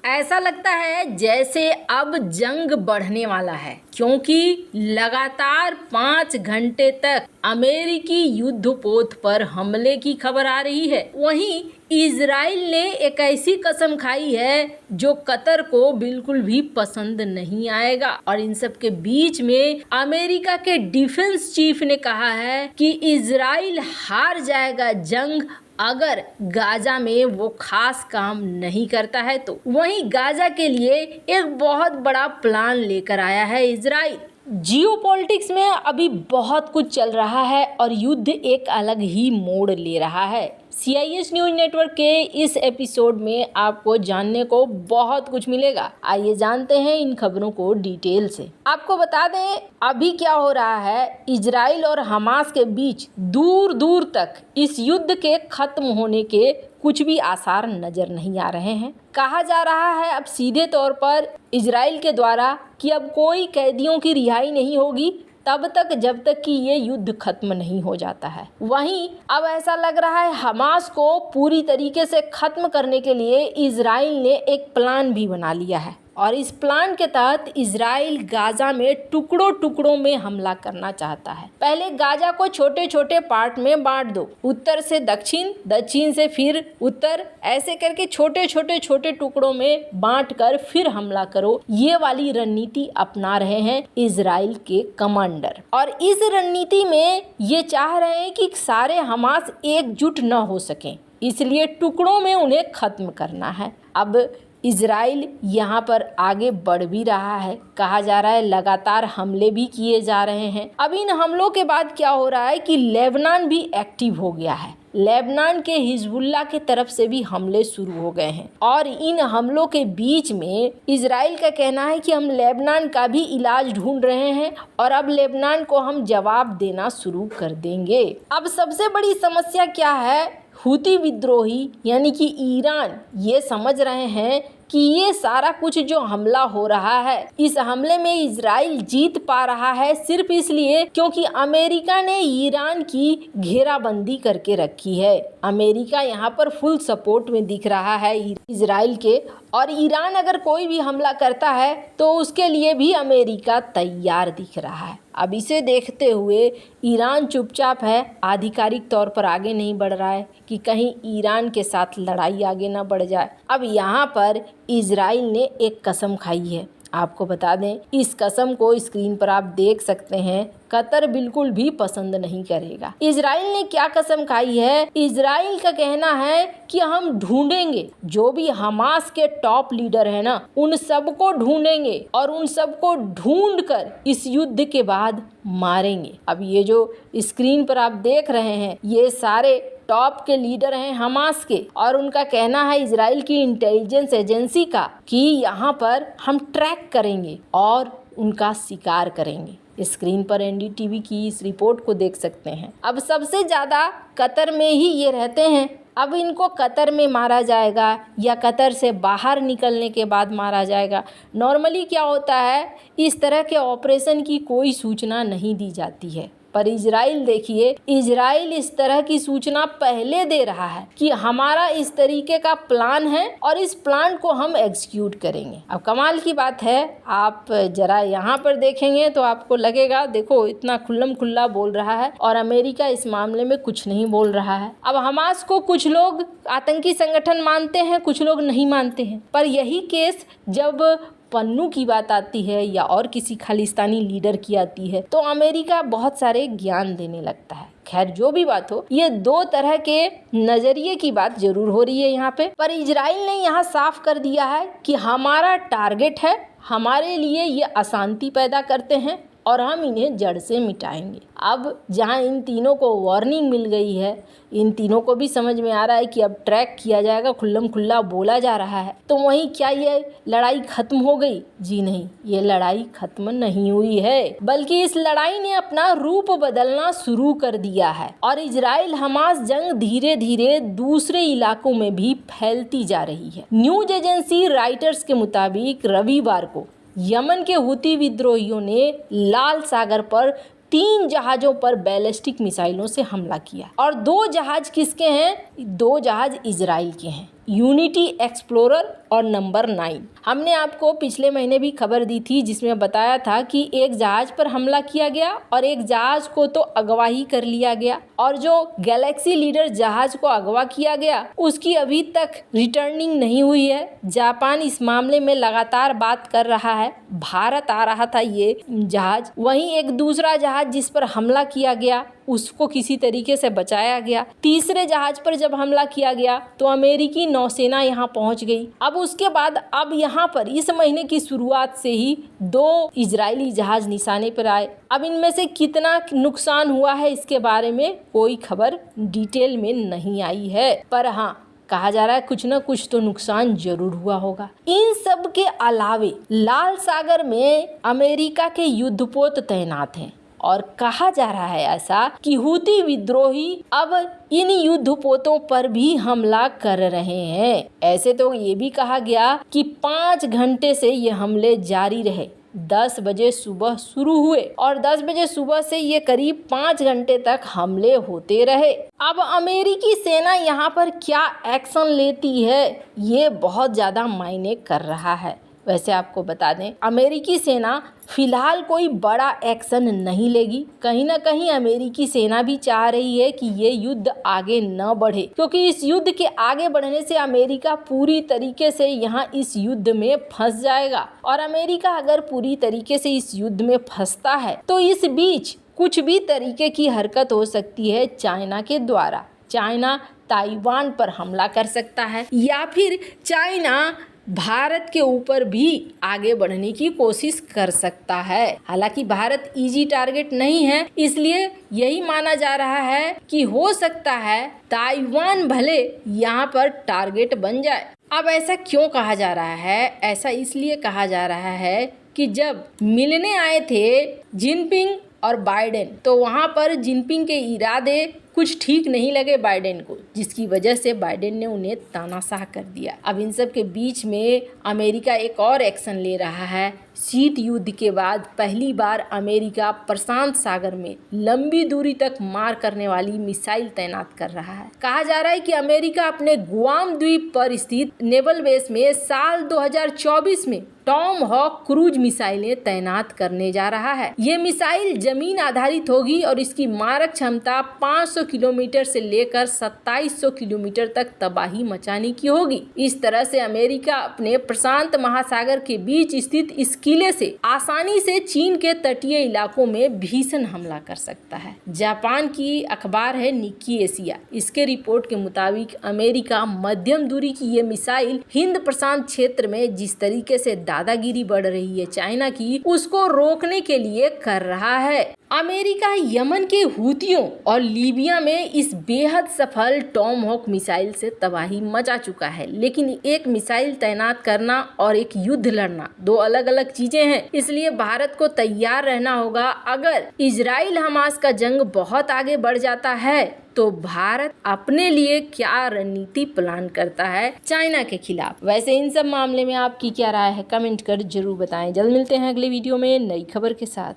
ऐसा लगता है जैसे अब जंग बढ़ने वाला है, क्योंकि लगातार 5 घंटे तक अमेरिकी युद्धपोत पर हमले की खबर आ रही है। वहीं इजराइल ने एक ऐसी कसम खाई है जो कतर को बिल्कुल भी पसंद नहीं आएगा। और इन सब के बीच में अमेरिका के डिफेंस चीफ ने कहा है कि इजराइल हार जाएगा जंग अगर गाजा में वो खास काम नहीं करता है। तो वहीं गाजा के लिए एक बहुत बड़ा प्लान लेकर आया है इजराइल। जियोपॉलिटिक्स में अभी बहुत कुछ चल रहा है और युद्ध एक अलग ही मोड़ ले रहा है। CIS न्यूज नेटवर्क के इस एपिसोड में आपको जानने को बहुत कुछ मिलेगा। आइए जानते हैं इन खबरों को डिटेल से। आपको बता दें अभी क्या हो रहा है। इजराइल और हमास के बीच दूर दूर तक इस युद्ध के खत्म होने के कुछ भी आसार नजर नहीं आ रहे हैं। कहा जा रहा है अब सीधे तौर पर इजराइल के द्वारा कि अब कोई कैदियों की रिहाई नहीं होगी तब तक जब तक कि ये युद्ध खत्म नहीं हो जाता है। वहीं अब ऐसा लग रहा है हमास को पूरी तरीके से खत्म करने के लिए इजराइल ने एक प्लान भी बना लिया है और इस प्लान के तहत इजराइल गाजा में टुकड़ों टुकड़ों में हमला करना चाहता है। पहले गाजा को छोटे छोटे पार्ट में बांट दो, उत्तर से दक्षिण, दक्षिण से फिर उत्तर, ऐसे करके छोटे छोटे टुकड़ों में बांट कर फिर हमला करो। ये वाली रणनीति अपना रहे हैं इजराइल के कमांडर। और इस रणनीति में ये चाह रहे हैं कि सारे हमास एकजुट न हो सकें, इसलिए टुकड़ों में उन्हें खत्म करना है। अब इजराइल यहाँ पर आगे बढ़ भी रहा है। कहा जा रहा है लगातार हमले भी किए जा रहे हैं। अब इन हमलों के बाद क्या हो रहा है कि लेबनान भी एक्टिव हो गया है। लेबनान के हिजबुल्लाह की तरफ से भी हमले शुरू हो गए हैं और इन हमलों के बीच में इजराइल का कहना है कि हम लेबनान का भी इलाज ढूंढ रहे हैं और अब लेबनान को हम जवाब देना शुरू कर देंगे। अब सबसे बड़ी समस्या क्या है, हुती विद्रोही यानी कि ईरान ये समझ रहे हैं कि ये सारा कुछ जो हमला हो रहा है, इस हमले में इजराइल जीत पा रहा है सिर्फ इसलिए क्योंकि अमेरिका ने ईरान की घेराबंदी करके रखी है। अमेरिका यहाँ पर फुल सपोर्ट में दिख रहा है इजराइल के, और ईरान अगर कोई भी हमला करता है तो उसके लिए भी अमेरिका तैयार दिख रहा है। अब इसे देखते हुए ईरान चुपचाप है, आधिकारिक तौर पर आगे नहीं बढ़ रहा है कि कहीं ईरान के साथ लड़ाई आगे ना बढ़ जाए। अब यहाँ पर इजराइल ने एक कसम खाई है। आपको बता दें इस कसम को स्क्रीन पर आप देख सकते हैं। कतर बिल्कुल भी पसंद नहीं करेगा। इजराइल ने क्या कसम खाई है, इजराइल का कहना है कि हम ढूंढेंगे जो भी हमास के टॉप लीडर है ना, उन सबको ढूंढेंगे और उन सबको ढूंढकर इस युद्ध के बाद मारेंगे। अब ये जो स्क्रीन पर आप देख रहे हैं ये सारे टॉप के लीडर हैं हमास के, और उनका कहना है इजराइल की इंटेलिजेंस एजेंसी का कि यहाँ पर हम ट्रैक करेंगे और उनका शिकार करेंगे। स्क्रीन पर NDTV की इस रिपोर्ट को देख सकते हैं। अब सबसे ज़्यादा कतर में ही ये रहते हैं। अब इनको कतर में मारा जाएगा या कतर से बाहर निकलने के बाद मारा जाएगा। नॉर्मली क्या होता है, इस तरह के ऑपरेशन की कोई सूचना नहीं दी जाती है, पर इजराइल देखिए, इजराइल इस तरह की सूचना पहले दे रहा है कि हमारा इस तरीके का प्लान है और इस प्लान को हम एग्जीक्यूट करेंगे। अब कमाल की बात है, आप जरा यहाँ पर देखेंगे तो आपको लगेगा देखो इतना खुल्लम खुल्ला बोल रहा है और अमेरिका इस मामले में कुछ नहीं बोल रहा है। अब हमास को कुछ लोग आतंकी संगठन मानते हैं, कुछ लोग नहीं मानते हैं, पर यही केस जब पन्नू की बात आती है या और किसी खालिस्तानी लीडर की आती है तो अमेरिका बहुत सारे ज्ञान देने लगता है। खैर जो भी बात हो, ये दो तरह के नजरिए की बात जरूर हो रही है यहाँ पे, पर इजराइल ने यहाँ साफ कर दिया है कि हमारा टारगेट है, हमारे लिए ये अशांति पैदा करते हैं और हम इन्हें जड़ से मिटाएंगे। अब जहां इन तीनों को वार्निंग मिल गई है, इन तीनों को भी समझ में आ रहा है कि अब ट्रैक किया जाएगा, खुल्लम खुल्ला बोला जा रहा है, तो वहीं क्या ये लड़ाई खत्म हो गई? जी नहीं, ये लड़ाई खत्म नहीं हुई है, बल्कि इस लड़ाई ने अपना रूप बदलना शुरू कर दिया है और इजराइल हमास जंग धीरे धीरे दूसरे इलाकों में भी फैलती जा रही है। न्यूज एजेंसी राइटर्स के मुताबिक रविवार को यमन के हुती विद्रोहियों ने लाल सागर पर 3 जहाज़ों पर बैलिस्टिक मिसाइलों से हमला किया और 2 जहाज किसके हैं? 2 जहाज इजराइल के हैं। यूनिटी एक्सप्लोरर और नंबर 9। हमने आपको पिछले महीने भी खबर दी थी जिसमें बताया था कि एक जहाज पर हमला किया गया और एक जहाज को तो अगवा ही कर लिया गया, और जो गैलेक्सी लीडर जहाज को अगवा किया गया उसकी अभी तक रिटर्निंग नहीं हुई है। जापान इस मामले में लगातार बात कर रहा है। भारत आ रहा था ये जहाज, वहीं एक दूसरा जहाज जिस पर हमला किया गया उसको किसी तरीके से बचाया गया। तीसरे जहाज पर जब हमला किया गया तो अमेरिकी नौसेना यहाँ पहुंच गई। अब उसके बाद अब यहाँ पर इस महीने की शुरुआत से ही 2 इजरायली जहाज निशाने पर आए। अब इनमें से कितना नुकसान हुआ है इसके बारे में कोई खबर डिटेल में नहीं आई है, पर हाँ कहा जा रहा है कुछ न कुछ तो नुकसान जरूर हुआ होगा। इन सब के अलावे लाल सागर में अमेरिका के युद्धपोत तैनात हैं और कहा जा रहा है ऐसा कि हूती विद्रोही अब इन युद्धपोतों पर भी हमला कर रहे हैं। ऐसे तो ये भी कहा गया कि 5 घंटे से ये हमले जारी रहे। 10 बजे सुबह शुरू हुए और 10 बजे सुबह से ये करीब 5 घंटे तक हमले होते रहे। अब अमेरिकी सेना यहाँ पर क्या एक्शन लेती है ये बहुत ज़्यादा मायने कर रहा है। वैसे आपको बता दें अमेरिकी सेना फिलहाल कोई बड़ा एक्शन नहीं लेगी। कहीं ना कहीं अमेरिकी सेना भी चाह रही है कि ये युद्ध आगे न बढ़े, क्योंकि इस युद्ध के आगे बढ़ने से अमेरिका पूरी तरीके से यहाँ इस युद्ध में फंस जाएगा, और अमेरिका अगर पूरी तरीके से इस युद्ध में फंसता है तो इस बीच कुछ भी तरीके की हरकत हो सकती है चाइना के द्वारा। चाइना ताइवान पर हमला कर सकता है या फिर चाइना भारत के ऊपर भी आगे बढ़ने की कोशिश कर सकता है। हालांकि भारत इजी टारगेट नहीं है, इसलिए यही माना जा रहा है कि हो सकता है ताइवान भले यहाँ पर टारगेट बन जाए। अब ऐसा क्यों कहा जा रहा है? ऐसा इसलिए कहा जा रहा है कि जब मिलने आए थे जिनपिंग और बाइडेन तो वहाँ पर जिनपिंग के इरादे कुछ ठीक नहीं लगे बाइडेन को, जिसकी वजह से बाइडेन ने उन्हें तानाशाह कर दिया। अब इन सब के बीच में अमेरिका एक और एक्शन ले रहा है। शीत युद्ध के बाद पहली बार अमेरिका प्रशांत सागर में लंबी दूरी तक मार करने वाली मिसाइल तैनात कर रहा है। कहा जा रहा है कि अमेरिका अपने गुआम द्वीप पर स्थित नेवल बेस में साल 2024 में टॉम हॉक क्रूज मिसाइलें तैनात करने जा रहा है। ये मिसाइल जमीन आधारित होगी और इसकी मारक क्षमता 500 किलोमीटर से लेकर 2700 किलोमीटर तक तबाही मचाने की होगी। इस तरह से अमेरिका अपने प्रशांत महासागर के बीच स्थित इस किले से आसानी से चीन के तटीय इलाकों में भीषण हमला कर सकता है। जापान की अखबार है निक्की एशिया, इसके रिपोर्ट के मुताबिक अमेरिका मध्यम दूरी की ये मिसाइल हिंद प्रशांत क्षेत्र में जिस तरीके से दादागिरी बढ़ रही है चाइना की, उसको रोकने के लिए कर रहा है। अमेरिका यमन के हूतियों और लीबिया में इस बेहद सफल टॉम हॉक मिसाइल से तबाही मचा चुका है, लेकिन एक मिसाइल तैनात करना और एक युद्ध लड़ना 2 अलग अलग चीजें हैं। इसलिए भारत को तैयार रहना होगा। अगर इजराइल हमास का जंग बहुत आगे बढ़ जाता है तो भारत अपने लिए क्या रणनीति प्लान करता है चाइना के खिलाफ। वैसे इन सब मामले में आपकी क्या राय है कमेंट कर जरूर बताएं। जल्द मिलते हैं अगले वीडियो में नई खबर के साथ।